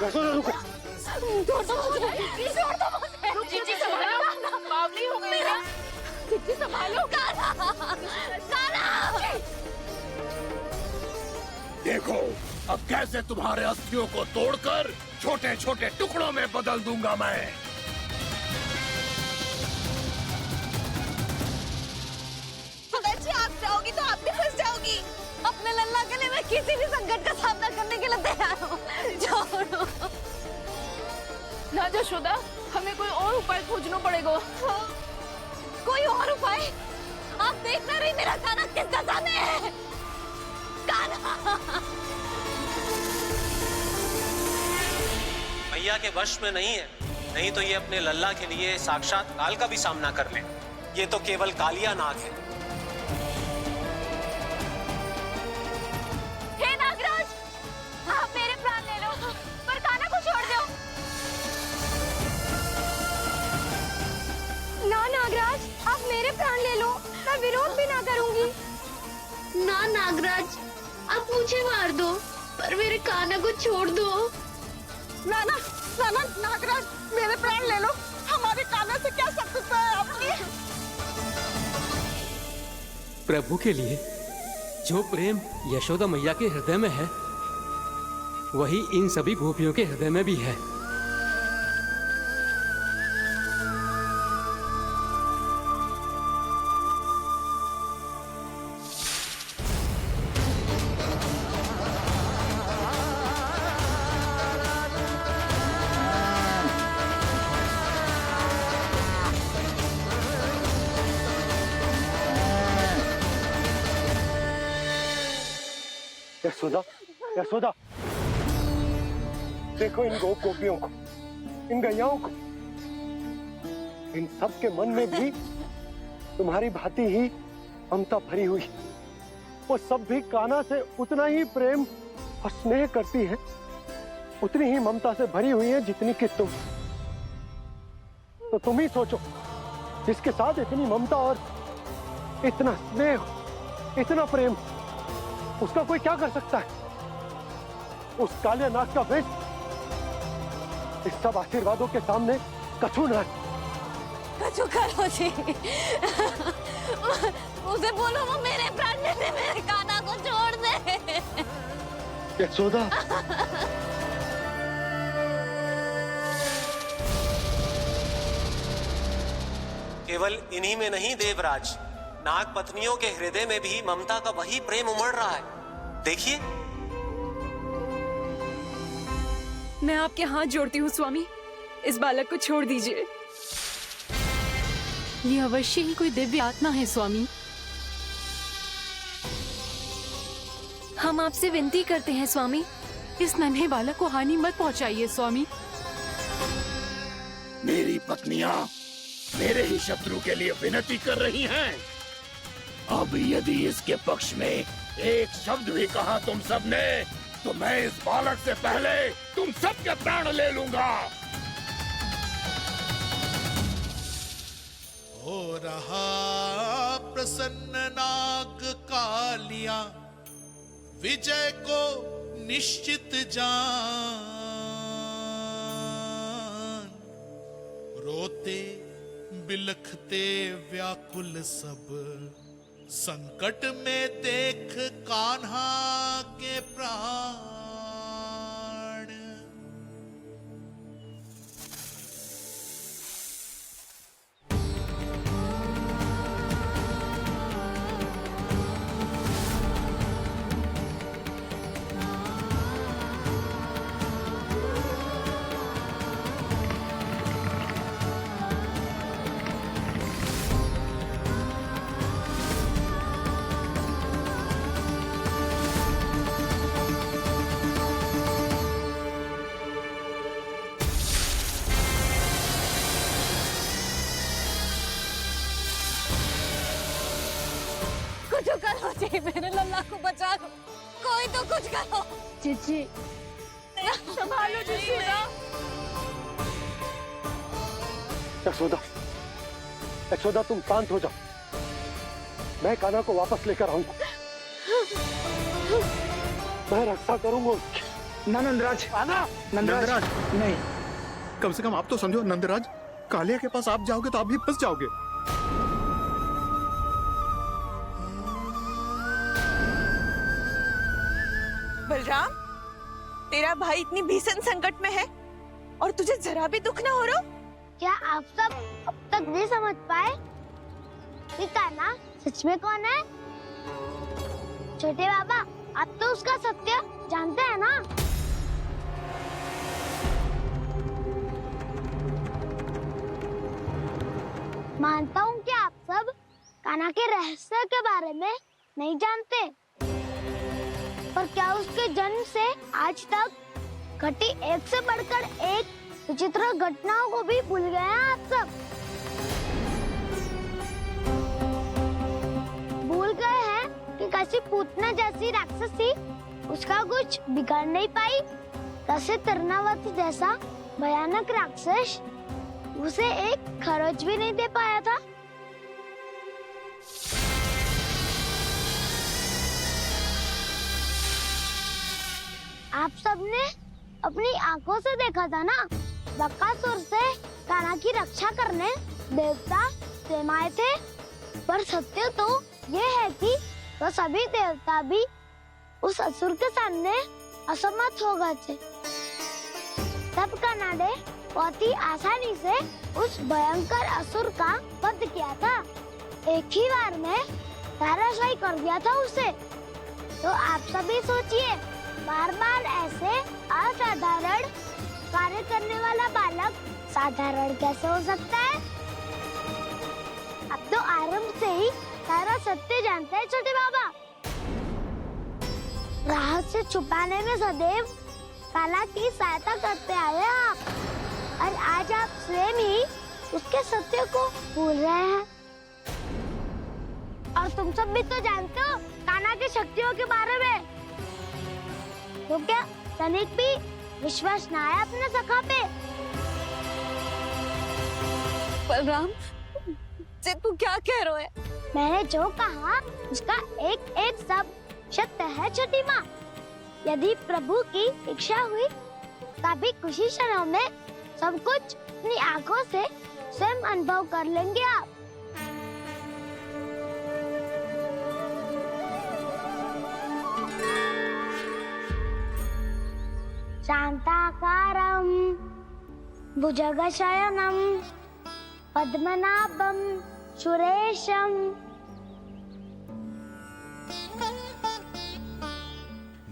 यशोदा रुको। छोड़ दो मुझे, छोड़ दो मुझे। जीजी संभालो, बावली हो गई है। जीजी संभालो। कान्हा, कान्हा। देखो अब कैसे तुम्हारे अस्थियों को तोड़कर छोटे छोटे टुकड़ों में बदल दूंगा मैं। सुदर्शी, आप जाओगी तो आप भी फंस जाओगी। अपने लल्ला के लिए मैं किसी भी संकट का सामना करने के लिए तैयार हूँ। छोड़ो ना यशोदा, हमें कोई और उपाय खोजना पड़ेगा। कोई और उपाय? आप देख ना रही मेरा कान्हा किस दशा में है। कान्हा मैया के वश में नहीं है, नहीं तो ये अपने लल्ला के लिए साक्षात काल का भी सामना कर ले। ये तो केवल कालिया नाग है। हे नागराज, आप मेरे प्राण ले लो, पर कान्हा को छोड़ दो। ना नागराज, आप मेरे प्राण ले लो, मैं विरोध भी ना करूंगी। ना नागराज, आप मुझे मार दो, पर मेरे कान्हा को छोड़ दो। ना ना ना ना नागराज, मेरे प्राण ले लो, हमारे कान्हा से क्या शत्रुता है आपकी? प्रभु के लिए जो प्रेम यशोदा मैया के हृदय में है, वही इन सभी गोपियों के हृदय में भी है। यशोदा, यशोदा, देखो इन गोप गोपियों को, इन गैयाओं को। इन सब के मन में भी तुम्हारी भांति ही ममता भरी हुई। वो सब भी कान्हा से उतना ही प्रेम और स्नेह करती है, उतनी ही ममता से भरी हुई है जितनी कि तुम। तो तुम ही सोचो, जिसके साथ इतनी ममता और इतना स्नेह, इतना प्रेम, उसका कोई क्या कर सकता है? उस काले नाग का वेश इस सब आशीर्वादों के सामने कछु न है। कछु करो जी, उसे बोलो वो मेरे प्राण ले ले, मेरे कान्हा को छोड़ दे। यशोदा, केवल इन्हीं में नहीं देवराज, नाग पत्नियों के हृदय में भी ममता का वही प्रेम उमड़ रहा है। देखिए। मैं आपके हाथ जोड़ती हूँ स्वामी, इस बालक को छोड़ दीजिए। ये अवश्य ही कोई दिव्य आत्मा है स्वामी। हम आपसे विनती करते हैं स्वामी, इस नन्हे बालक को हानि मत पहुंचाइए स्वामी। मेरी पत्नियां मेरे ही शत्रु के लिए विनती कर रही हैं। अब यदि इसके पक्ष में एक शब्द भी कहा तुम सबने, तो मैं इस बालक से पहले तुम सबके प्राण ले लूंगा। हो रहा प्रसन्न नाग कालिया, विजय को निश्चित जान। रोते बिलखते व्याकुल सब, संकट में देख कान्हा के प्राण। कुछ करो जी, मेरे लल्ला को बचा लो, कोई तो कुछ करो। जीजी, संभालो यशोदा। यशोदा, यशोदा तुम शांत हो जाओ, मैं कान्हा को वापस लेकर आऊंगा। मैं रक्षा करूंगा उसकी। ना नंदराज, नंदराज नहीं। कम से कम आप तो समझो नंदराज, कालिया के पास आप जाओगे तो आप भी फंस जाओगे। बलराम, तेरा भाई इतनी भीषण संकट में है और तुझे जरा भी दुख ना हो रहा? क्या आप सब अब तक नहीं समझ पाए कि कान्हा सच में कौन है? छोटे बाबा, आप तो उसका सत्य जानते हैं ना? मानता हूँ कि आप सब कान्हा के रहस्य के बारे में नहीं जानते, पर क्या उसके जन्म से आज तक घटी एक से बढ़कर एक विचित्र घटनाओं को भी भूल गए हैं आप सब? भूल गए हैं कि कैसी पूतना जैसी राक्षसी उसका कुछ बिगाड़ नहीं पाई, कैसे तरनावती जैसा भयानक राक्षस उसे एक खरोच भी नहीं दे पाया था। आप सबने अपनी आंखों से देखा था ना, बकासुर से कान्हा की रक्षा करने देवता स्वयं आए थे, पर सत्य तो ये है कि वो सभी देवता भी उस असुर के सामने असमर्थ हो गए थे। तब कान्हा ने बहुत ही आसानी से उस भयंकर असुर का वध किया था, एक ही बार में धराशायी कर दिया था उसे। तो आप सभी सोचिए, बार बार ऐसे असाधारण कार्य करने वाला बालक साधारण कैसे हो सकता है? अब तो आरंभ से ही सारा सत्य जानते हैं छोटे बाबा। रहस्य छुपाने में सदैव कान्हा की सहायता करते आए हैं आप, और आज आप स्वयं ही उसके सत्य को भूल रहे हैं। और तुम सब भी तो जानते हो कान्हा की शक्तियों के बारे में, तो क्या तनिक भी विश्वास न आया अपने सखा पे? बलराम, तू क्या कह रहे है? मैंने जो कहा उसका एक एक शब्द सत्य है छोटी माँ। यदि प्रभु की इच्छा हुई तभी कुछ ही क्षणों में सब कुछ अपनी आंखों से स्वयं अनुभव कर लेंगे आप। शांताकारं भुजगशयनं पद्मनाभं सुरेशं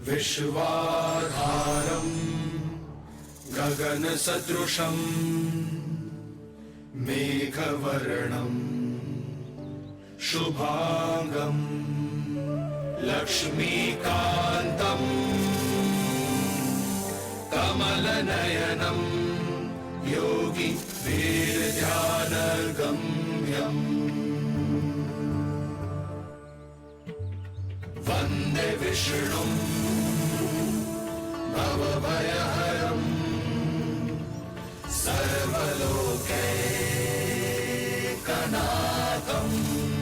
विश्वाधारं गगनसदृशं मेघवर्णं शुभांगं लक्ष्मीकान्तं कमलनयनं योगी वीरध्यानगम्यं वन्दे विष्णुं भवभयहरं सर्वलोकैकनाथम्।